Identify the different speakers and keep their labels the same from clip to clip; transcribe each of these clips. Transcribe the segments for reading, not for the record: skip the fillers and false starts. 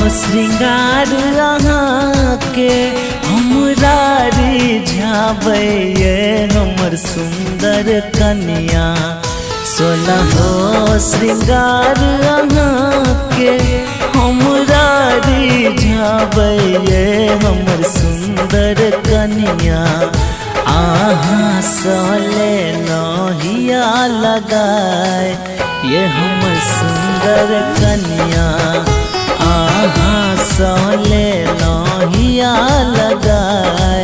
Speaker 1: श्रृंगार अहाँ के हमरा रिझाबै ये हमर सुंदर कन्या। 16 श्रृंगार अहाँ के हमरा रिझाबै ये हमर सुंदर कन्या। आहाँ सले नहिया लगाए ये हमर सुंदर कन्या। आहाँ सले नहिया लगाए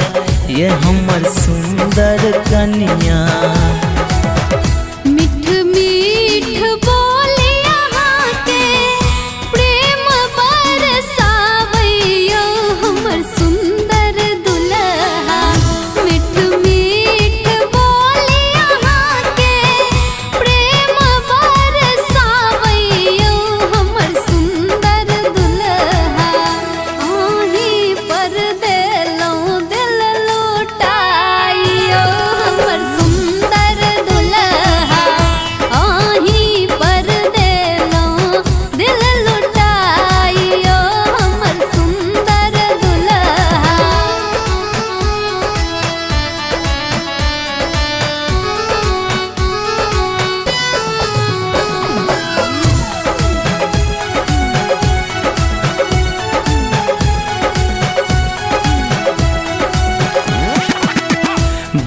Speaker 1: ये हमर सुंदर कन्या।
Speaker 2: मीठ मीठ बोले यहाँ के प्रेम बरसावै यो हमर सुंदर दुल्हा। मीठ मीठ बोले यहाँ के प्रेम बरसावै यो हमर सुंदर दुल्हा। आही पर देलौं दिल लौटाइयो हमर सुंदर दुल्हा। आही पर देलौं दिल लौटाइयो हमर सुंदर दुल्हा।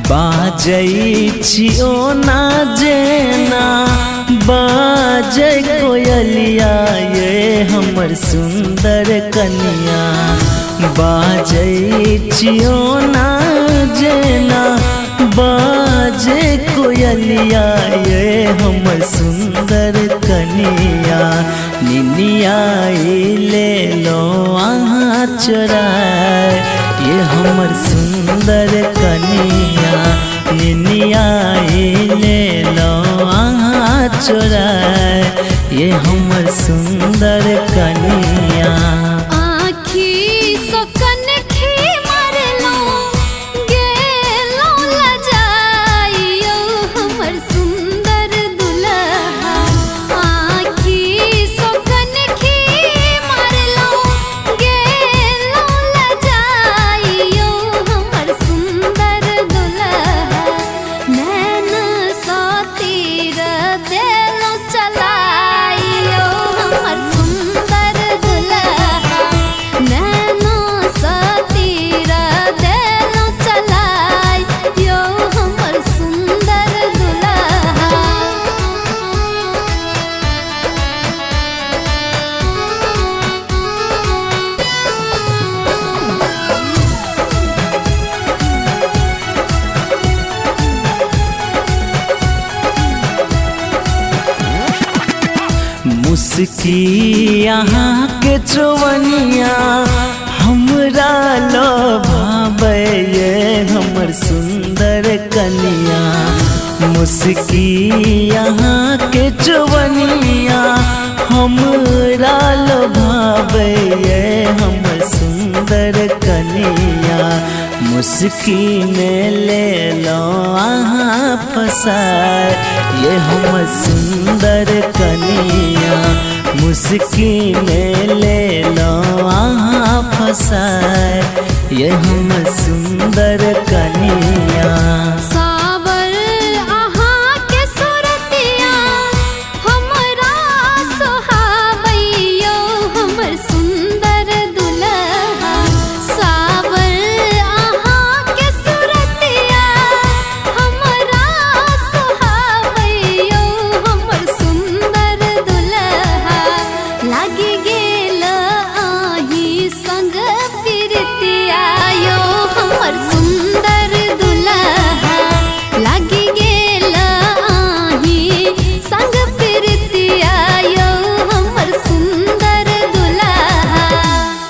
Speaker 1: बाजै छियो ना जेना बाजै कोयलिया ये हमर सुंदर कन्या। बाजै छियो ना जेना बाजै कोयलिया ये हमर सुंदर कन्या। निनिया ले लो आहाँ चोराए ये हमर सुंदर कन्या। निनिया ले लो आहाँ चोराए ये हमर सुंदर कन्या।
Speaker 2: आँखी सोकन खी मारलौं गेलौं लजाइयो हमर सुंदर दुल्हा। आँखी सोकन खी मारलौं गेलौं लजाइयो हमर सुंदर दुल्हा। नैन सा तीर देलौं चलाइयो हमर सुंदर दुल्हा। नैनो सा तीर देलौं चलाइयो हमर सुंदर दुल्हा।
Speaker 1: मुस्की यहाँ के चौवनिया हमरा लोभाबै ये हमर सुंदर कन्या। मुस्की यहाँ के चौवनिया हमरा लोभाबै ये हमर सुंदर कन्या। मुस्की में ले लो आहाँ फसाए ये हमर सुंदर कन्या। मुस्की में ले लो आहाँ फसाए ये हमर सुंदर